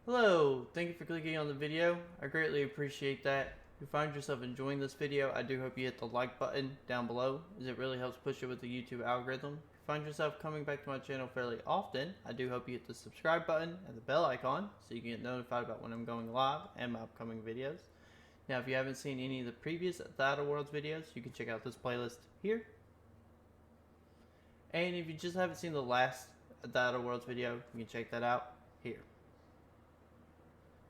Hello, thank you for clicking on the video. I greatly appreciate that. If you find yourself enjoying this video, I do hope you hit the like button down below, as it really helps push it with the YouTube algorithm. If you find yourself coming back to my channel fairly often, I do hope you hit the subscribe button and the bell icon so you can get notified about when I'm going live and my upcoming videos. Now, if you haven't seen any of the previous The Outer Worlds videos, you can check out this playlist here. And if you just haven't seen the last The Outer Worlds video, you can check that out here.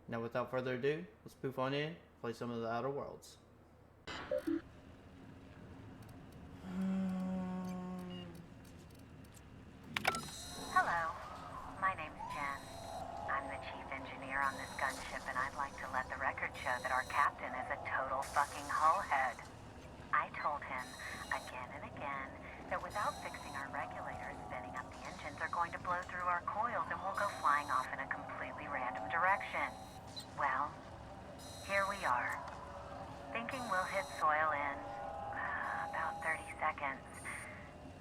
Now, without further ado, let's poof on in, play some of The Outer Worlds. Hello, my name's Jen. I'm the chief engineer on this gunship, and I'd like to let the record show that our captain is a total fucking hullhead. I told him again and again that without fixing our regulators, spinning up the engines are going to blow through our coils and we'll go flying off in a completely random direction. Well, here we are. Thinking we'll hit soil in about 30 seconds.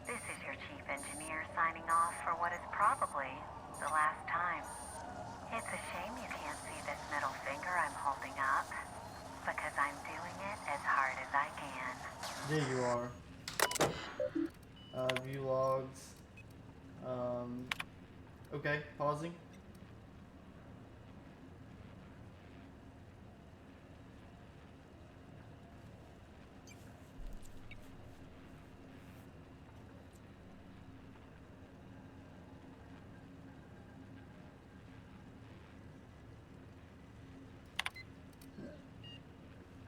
This is your chief engineer signing off for what is probably the last time. It's a shame you can't see this middle finger I'm holding up, because I'm doing it as hard as I can. There you are. View logs. Okay, pausing.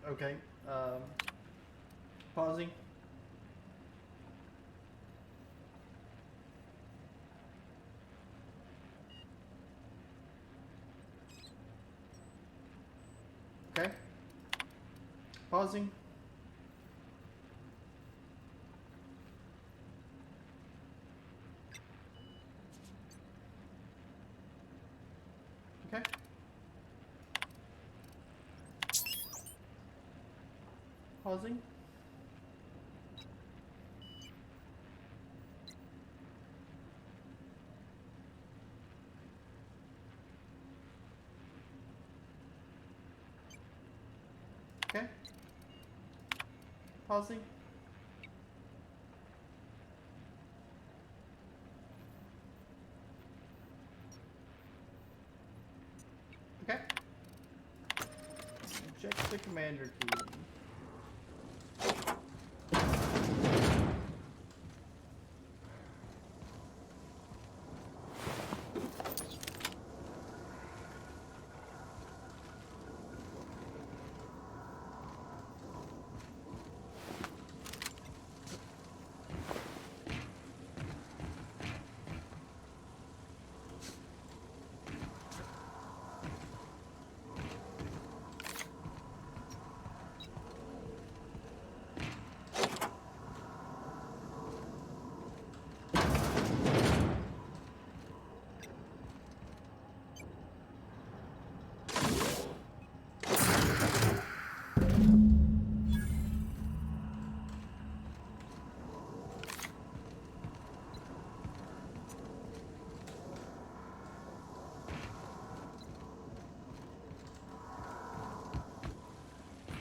Okay, pausing. Okay, pausing. Okay. Pausing. Okay. Pausing. Okay. Eject the commander key.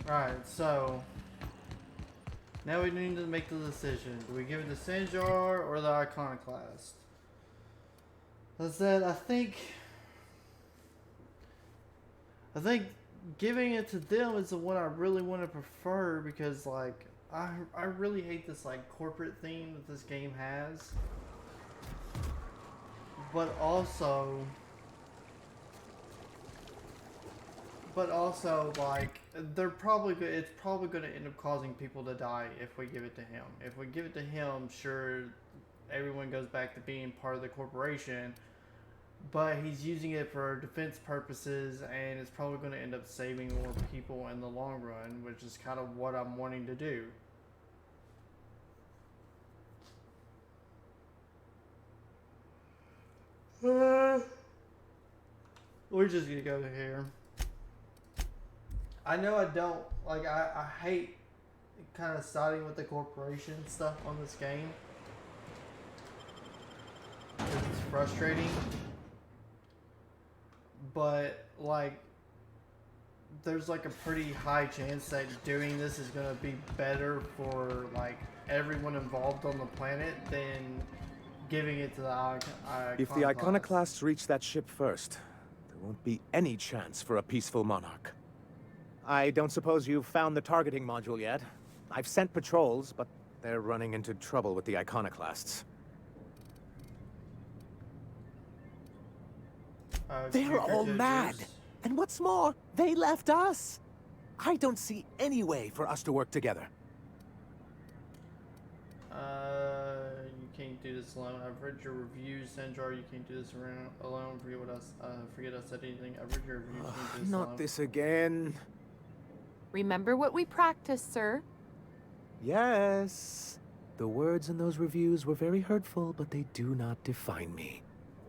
Alright, so now we need to make the decision. Do we give it to Sinjar or the Iconoclast? As I said, I think giving it to them is the one I really want to prefer, because like I really hate this like corporate theme that this game has. But also like it's probably going to end up causing people to die if we give it to him. If we give it to him, sure, everyone goes back to being part of the corporation, but he's using it for defense purposes, and it's probably going to end up saving more people in the long run, which is kind of what I'm wanting to do. We're just gonna go here. I know I don't like. I hate kind of siding with the corporation stuff on this game. It's frustrating. but like there's like a pretty high chance that doing this is gonna be better for like everyone involved on the planet than giving it to the If the Iconoclasts reach that ship first, there won't be any chance for a peaceful monarch. I don't suppose you've found the targeting module yet. I've sent patrols, but they're running into trouble with the Iconoclasts. They're all mad! And what's more, they left us! I don't see any way for us to work together. You can't do this alone. I've read your reviews, Sanjar. You can't do this alone. Forget I said anything. I've read your reviews. You can't do this Not alone. this again. Remember what we practiced, sir. Yes. The words in those reviews were very hurtful, but they do not define me.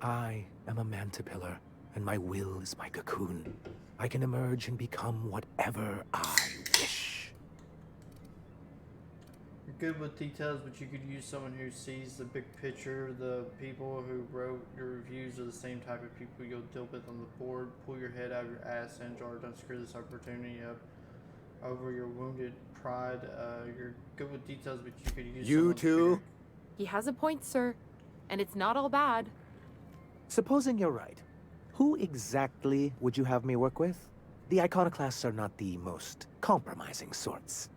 I am a Mantipillar, and my will is my cocoon. I can emerge and become whatever I wish. You're good with details, but you could use someone who sees the big picture. The people who wrote your reviews are the same type of people you'll deal with on the board. Pull your head out of your ass, Sanjar. Don't screw this opportunity up over your wounded pride. You're good with details, but you could use You someone too? He has a point, sir. And it's not all bad. Supposing you're right, who exactly would you have me work with? The Iconoclasts are not the most compromising sorts.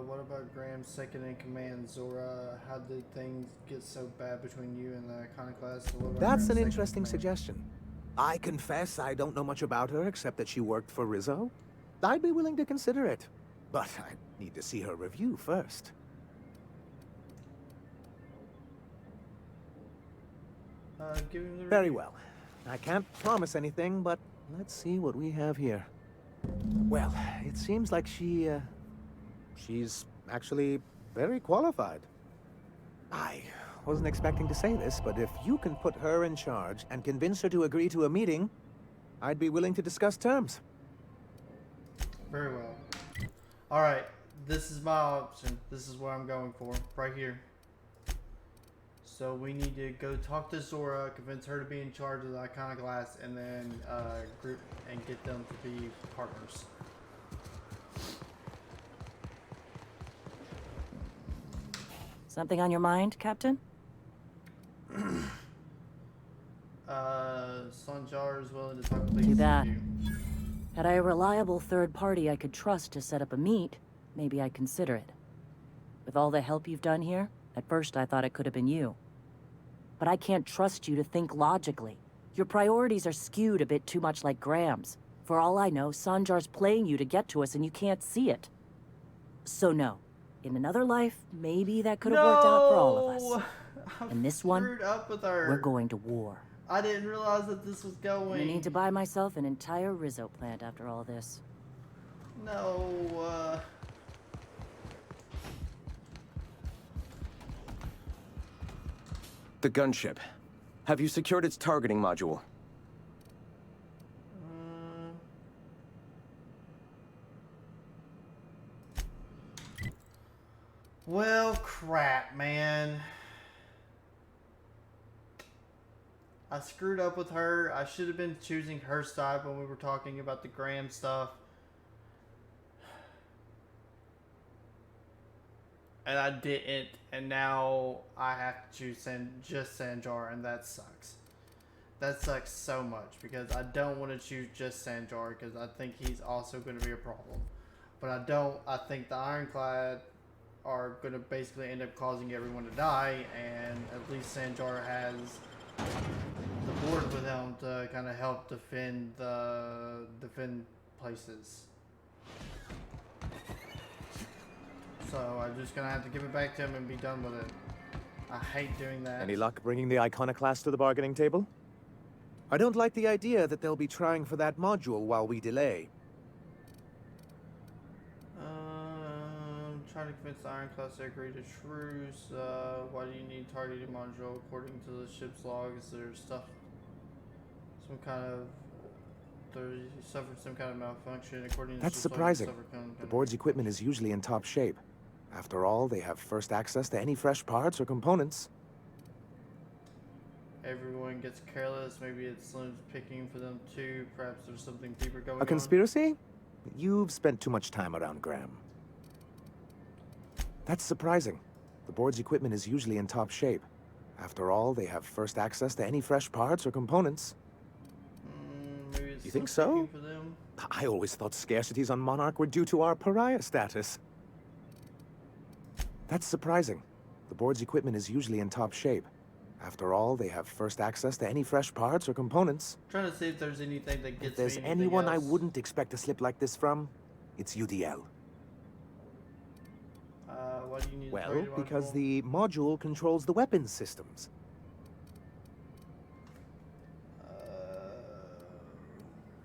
What about Graham's second in command, Zora? How did things get so bad between you and the Iconoclast? That's an interesting suggestion. I confess I don't know much about her except that she worked for Rizzo. I'd be willing to consider it, but I need to see her review first. Give him the Very review. well. I can't promise anything, but let's see what we have here. Well, it seems like she's actually very qualified. I wasn't expecting to say this, but if you can put her in charge and convince her to agree to a meeting, I'd be willing to discuss terms. Very well. Alright, this is my option. This is what I'm going for, right here. So we need to go talk to Zora, convince her to be in charge of the Iconoclast, and then group and get them to be partners. Something on your mind, Captain? Sanjar is willing to talk to Too bad. you. Had I a reliable third party I could trust to set up a meet, maybe I'd consider it. With all the help you've done here, at first I thought it could have been you. But I can't trust you to think logically. Your priorities are skewed a bit too much like Graham's. For all I know, Sanjar's playing you to get to us and you can't see it. So no. In another life, maybe that could have worked out for all of us. In this one, Screwed up with her. we're going to war. I didn't realize that this was going. I need to buy myself an entire Rizzo plant after all this. No, The gunship. Have you secured its targeting module? well, crap, man. I screwed up with her. I should have been choosing her side when we were talking about the Graham stuff. And I didn't, and now I have to choose just Sanjar, and that sucks. That sucks so much, because I don't want to choose just Sanjar, because I think he's also going to be a problem. But I think the Ironclad are going to basically end up causing everyone to die, and at least Sanjar has the board with him to kind of help defend places. So I'm just gonna have to give it back to him and be done with it. I hate doing that. Any luck bringing the Iconoclast to the bargaining table? I don't like the idea that they'll be trying for that module while we delay. Trying to convince the Ironclad to agree to truce. Why do you need targeted module? According to the ship's logs, there's stuff. You suffered some kind of malfunction. According to That's ship's logs, you surprising. suffered kind The of- board's equipment is usually in top shape. After all, they have first access to any fresh parts or components. everyone gets careless. Maybe it's Slim's picking for them too. Perhaps there's something deeper going on. A conspiracy? You've spent too much time around Graham. That's surprising. The board's equipment is usually in top shape. After all, they have first access to any fresh parts or components. Maybe it's You think Slim so? picking for them. I always thought scarcities on Monarch were due to our pariah status. That's surprising. The board's equipment is usually in top shape. After all, they have first access to any fresh parts or components. Trying to see if there's anything that gets If there's me anything anyone I else. wouldn't expect a slip like this from, it's UDL. Why do you need a Well, target because module? the module controls the weapons systems.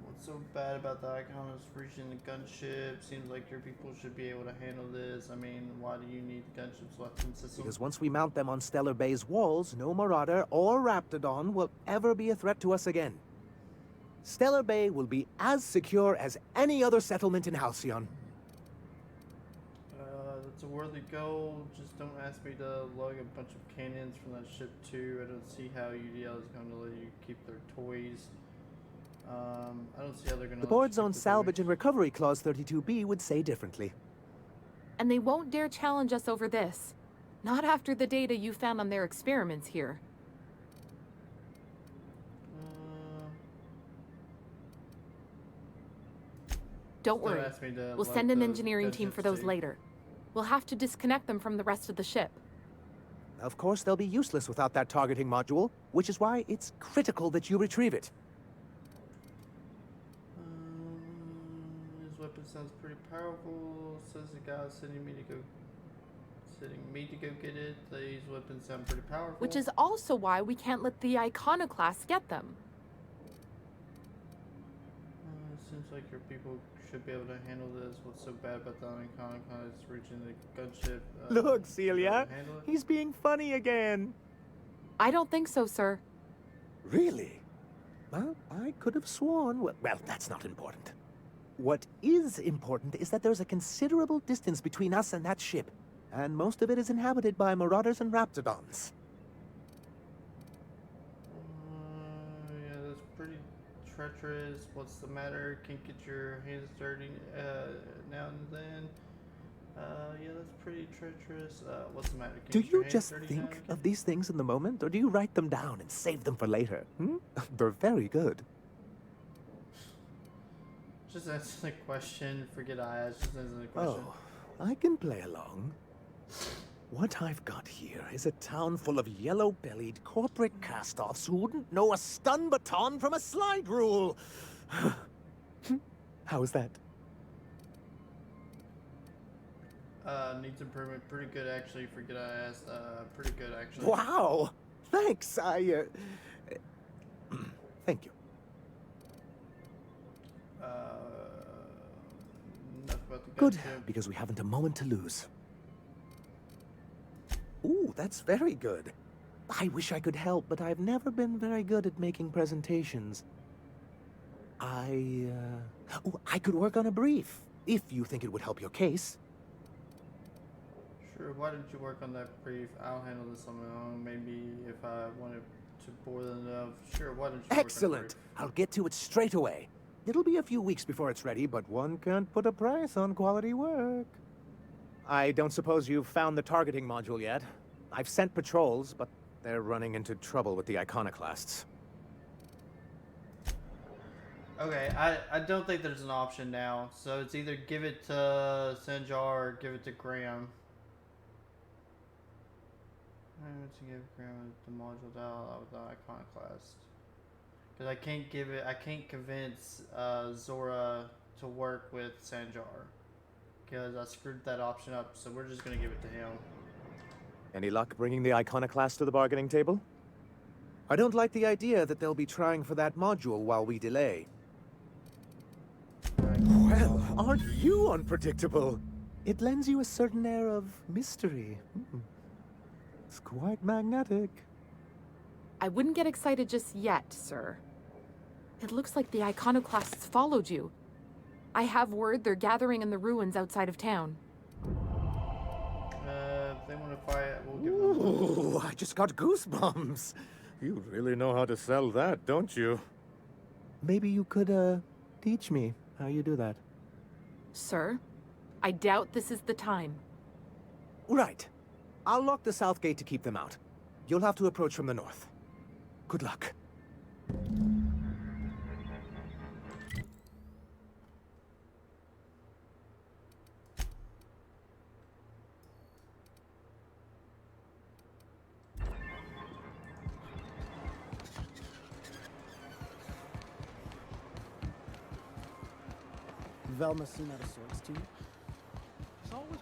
What's so bad about the Iconos reaching the gunship? Seems like your people should be able to handle this. I mean, why do you need the gunship's weapon system? Because once we mount them on Stellar Bay's walls, no Marauder or Raptidon will ever be a threat to us again. Stellar Bay will be as secure as any other settlement in Halcyon. That's a worthy goal. Just don't ask me to lug a bunch of cannons from that ship too. I don't see how UDL is going to let you keep their toys. I don't see how they're going to. The board's own salvage and recovery clause 32B would say differently. And they won't dare challenge us over this. Not after the data you found on their experiments here. Don't worry. Ask me to We'll lug send an the engineering team for gunships those too. later. We'll have to disconnect them from the rest of the ship. Of course, they'll be useless without that targeting module, which is why it's critical that you retrieve it. His weapon sounds pretty powerful. Says the guy sending me to go get it. These weapons sound pretty powerful. Which is also why we can't let the Iconoclasts get them. Seems like your people should be able to handle this. What's so bad about the Iconoclast reaching the gunship? Look, should be able to Celia, handle it? he's being funny again. I don't think so, sir. Really? Well, I could have sworn. Well, that's not important. What is important is that there's a considerable distance between us and that ship, and most of it is inhabited by Marauders and Raptidons. Yeah, that's pretty treacherous. What's the matter? Can't get your hands dirty now and then. Yeah, that's pretty treacherous. What's the matter? Can't Do get your you hands just dirty now think and again? of these things in the moment, or do you write them down and save them for later? They're very good. Just answer the question. Forget I asked. Just answer the question. Oh, I can play along. What I've got here is a town full of yellow-bellied corporate cast-offs who wouldn't know a stun baton from a slide rule. How is that? Needs improvement. Pretty good, actually. Forget I asked. Pretty good, actually. Wow! Thanks, Thank you. Enough about the Good, gunship. because we haven't a moment to lose. Ooh, that's very good. I wish I could help, but I've never been very good at making presentations. I could work on a brief, if you think it would help your case. Sure, why didn't you work on that brief? I'll handle this on my own. Maybe if I wanted to bore them enough. Sure, why don't you work on Excellent! the I'll get to it straight away. It'll be a few weeks before it's ready, but one can't put a price on quality work. I don't suppose you've found the targeting module yet. I've sent patrols, but they're running into trouble with the Iconoclasts. brief? Okay, I don't think there's an option now. So it's either give it to Sanjar or give it to Graham. I'm going to give Graham the module dial with the Iconoclast. Because I can't convince Zora to work with Sanjar. Because I screwed that option up, so we're just going to give it to him. Any luck bringing the Iconoclast to the bargaining table? I don't like the idea that they'll be trying for that module while we delay. Well, aren't you unpredictable? It lends you a certain air of mystery. It's quite magnetic. I wouldn't get excited just yet, sir. It looks like the Iconoclasts followed you. I have word they're gathering in the ruins outside of town. If they want to fight, we'll give them. Ooh, I just got goosebumps. You really know how to sell that, don't you? Maybe you could, teach me how you do that. Sir, I doubt this is the time. Right. I'll lock the south gate to keep them out. You'll have to approach from the north. Good luck. Velma seen out of sorts too? It's always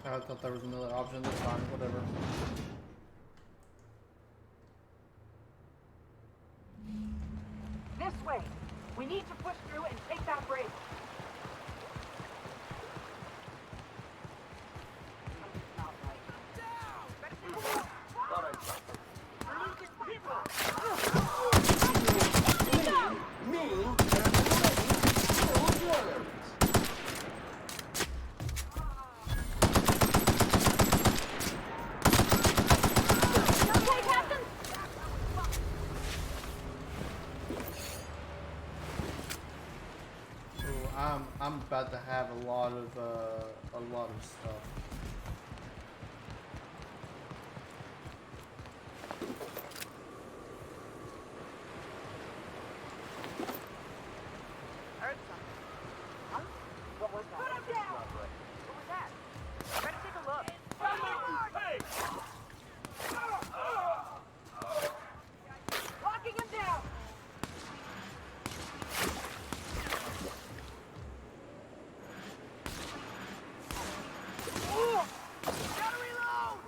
I thought there was another option this time, whatever. This way! We need to push through and take that bridge! I'm about to have a lot of stuff. Heard something. Huh? What was that? Put him down! What was that? Better take a look. Locking him down! Gotta reload!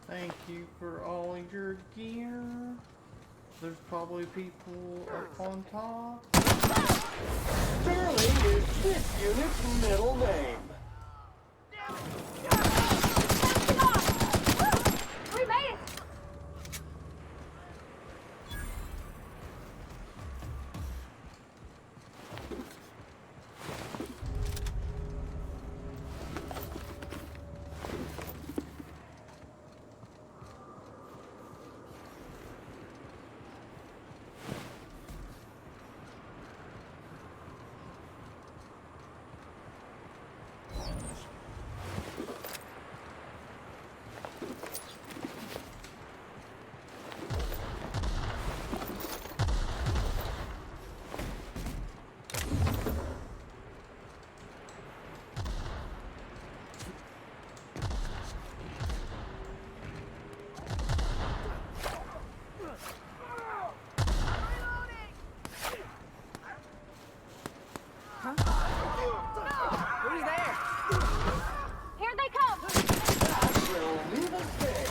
Thank you for all your gear. There's probably people up on top. Sterling is this unit's middle name. We made it! Here they come! That will leave us day.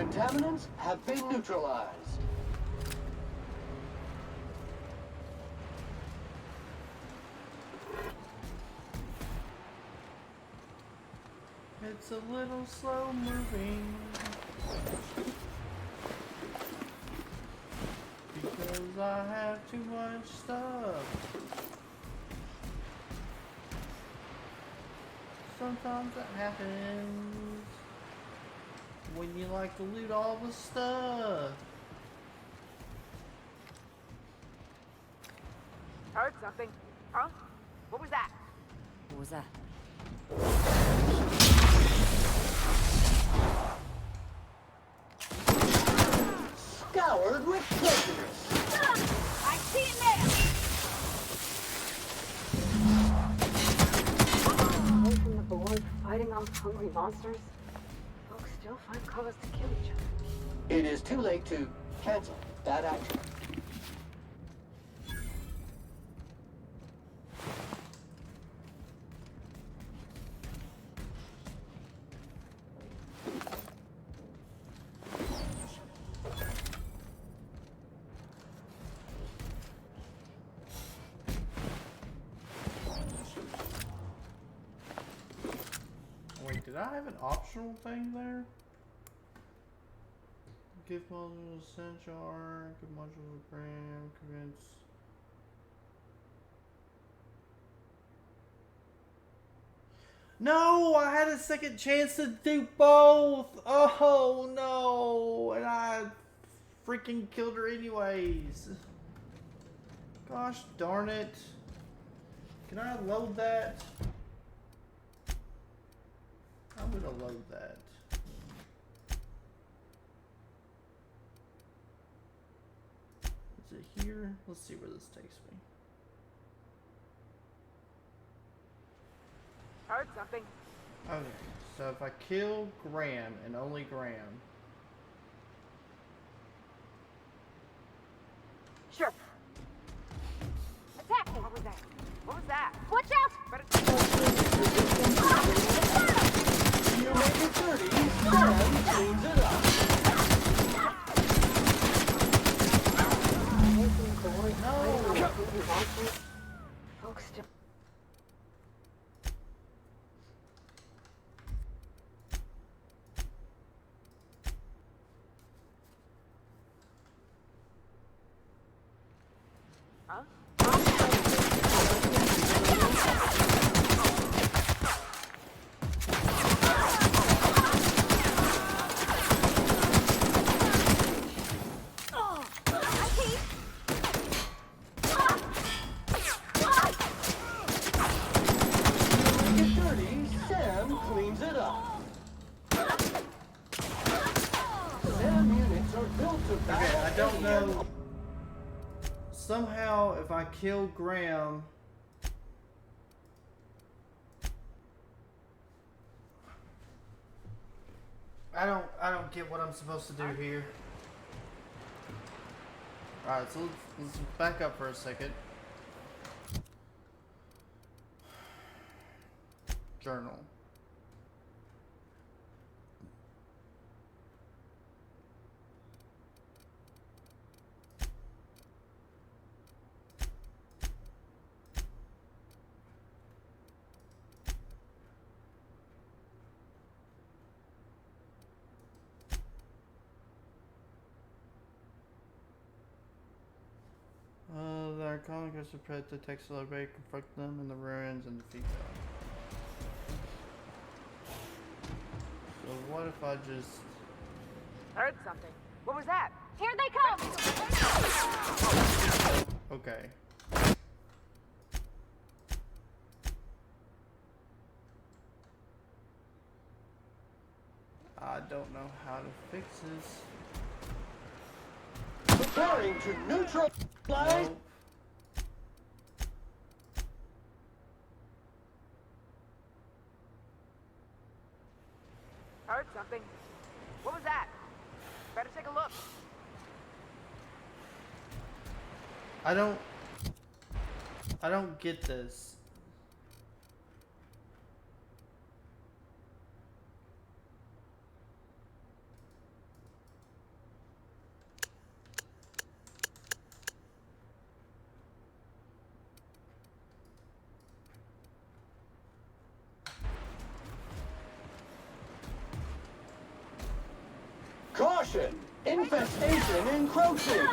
contaminants have been neutralized. It's a little slow moving. Because I have too much stuff. Sometimes that happens when you like to loot all the stuff. Heard something. Huh? What was that? What was that? Scoured with prejudice. I see it now! Away from the board, fighting off hungry monsters. Folks still find cause to kill each other. It is too late to cancel that action. Wait, did I have an optional thing there? Give modules essential arc, give modules of gram, convince. No, I had a second chance to do both. Oh no, and I freaking killed her anyways. Gosh darn it. Can I load that? I'm gonna load that. Is it here? Let's see where this takes me. Heard something. Okay, so if I kill Graham and only Graham. Sure. Attack me! What was that? What was that? Watch out! Better You make it dirty, Sam cleans it up. Away from the board, fighting off hungry monsters. Folks still... Huh? You make it dirty, Sam cleans it up. Sam units are built to battle. Okay, I don't know. Somehow, if I kill Graham, I don't get what I'm supposed to do here. Alright, so let's back up for a second. Journal. The iconic is to spread the text celebrate, confront them in the ruins and defeat them. So what if I just... Heard something. What was that? Here they come! Okay. I don't know how to fix this. Preparing to neutralize. Nope. Heard something. What was that? Better take a look. I don't get this. Caution! Infestation encroaching!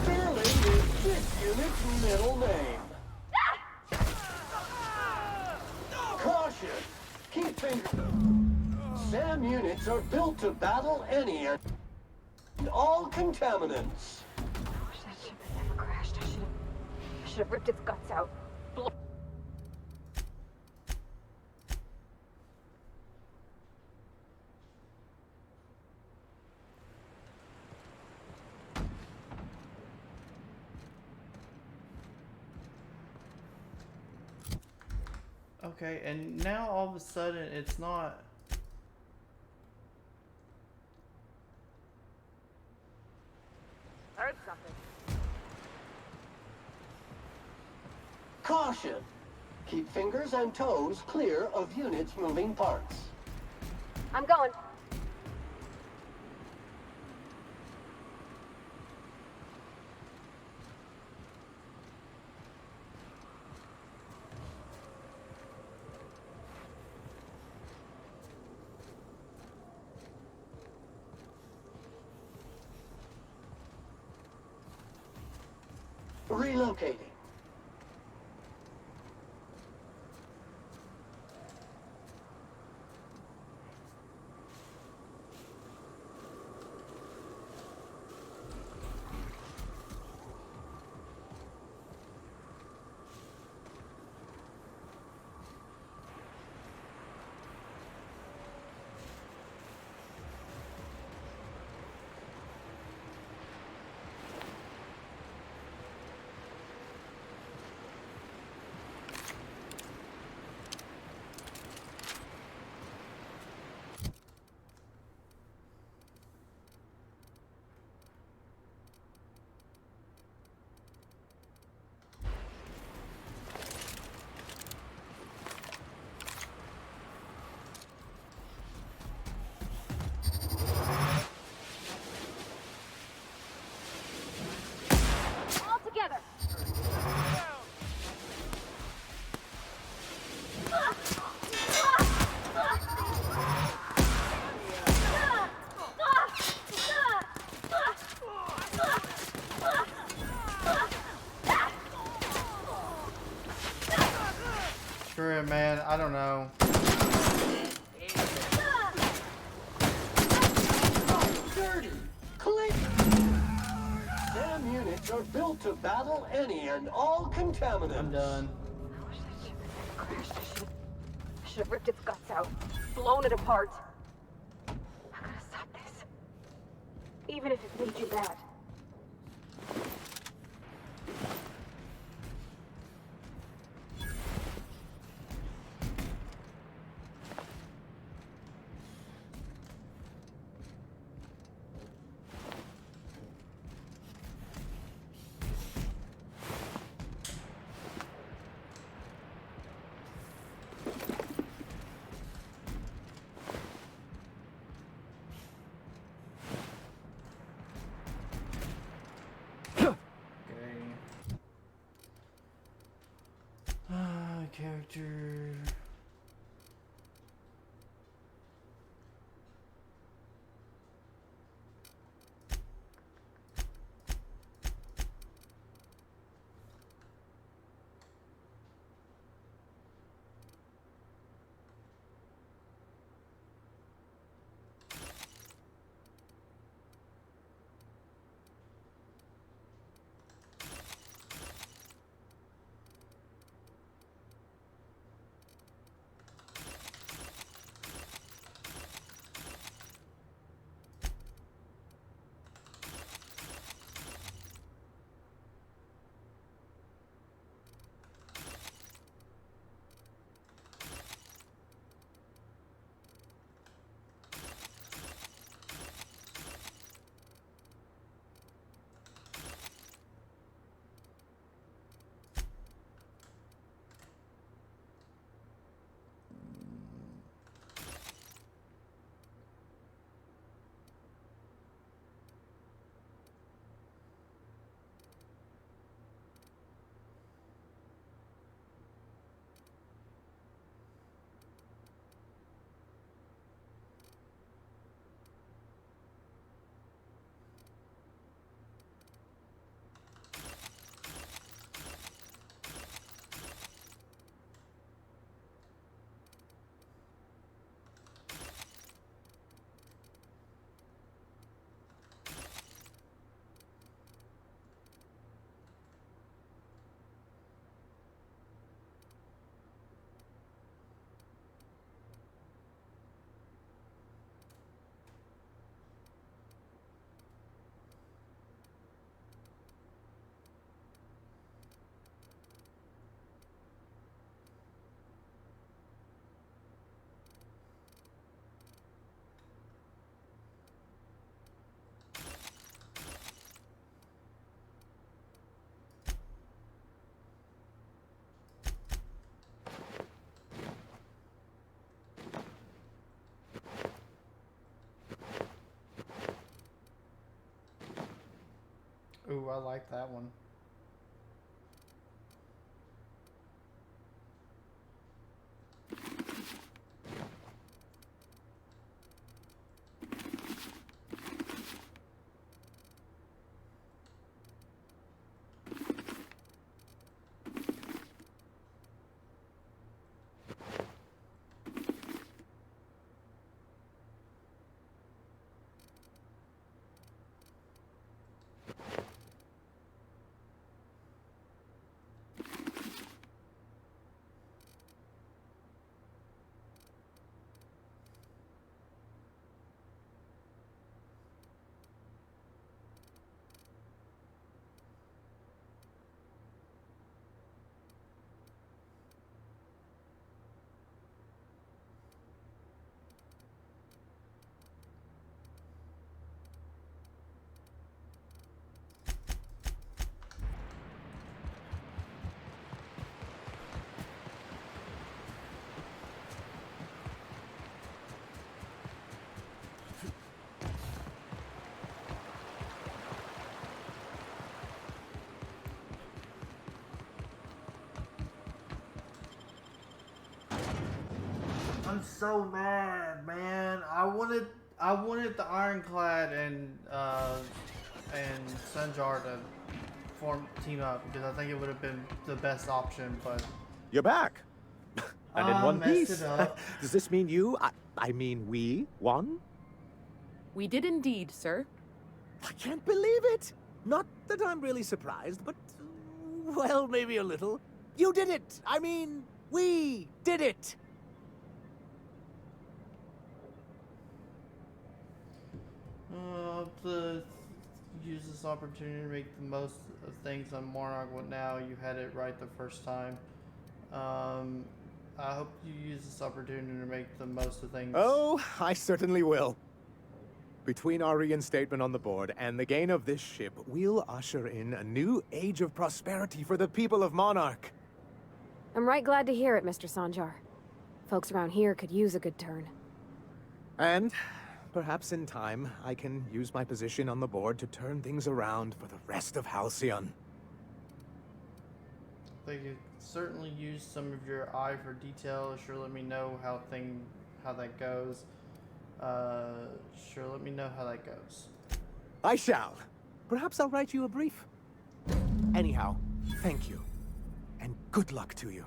Sterling is this unit's middle name. Caution! Keep SAM units are built to battle any and all contaminants. I wish that ship had never crashed. I should have ripped its guts out. Okay, and now all of a sudden it's not. Heard something. Caution! Keep fingers and toes clear of units' moving parts. I'm going. Relocating. All together. Screw it, man. I don't know. Dirty! Clean! SAM units are built to battle any and all contaminants. I'm done. I wish that ship had never crashed. I should have ripped its guts out. Blown it apart. I gotta stop this. Even if it made you bad. Character. Ooh, I like that one. I'm so mad, man. I wanted the Ironclad and Sanjar to team up because I think it would have been the best option, but You're back. And in one messed piece. it up. Does this mean I mean we won? We did indeed, sir. I can't believe it. Not that I'm really surprised, but well, maybe a little. You did it. I mean, we did it. To use this opportunity to make the most of things on Monarch. Well, now you had it right the first time. I hope you use this opportunity to make the most of things. Oh, I certainly will. Between our reinstatement on the board and the gain of this ship, we'll usher in a new age of prosperity for the people of Monarch. I'm right glad to hear it, Mr. Sanjar. Folks around here could use a good turn. And perhaps in time, I can use my position on the board to turn things around for the rest of Halcyon. They could certainly use some of your eye for detail. Sure, let me know how that goes. Sure, let me know how that goes. I shall. Perhaps I'll write you a brief. Anyhow, thank you. And good luck to you.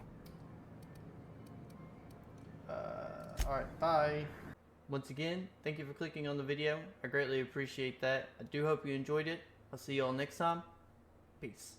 Alright, bye. Once again, thank you for clicking on the video. I greatly appreciate that. I do hope you enjoyed it. I'll see you all next time. Peace.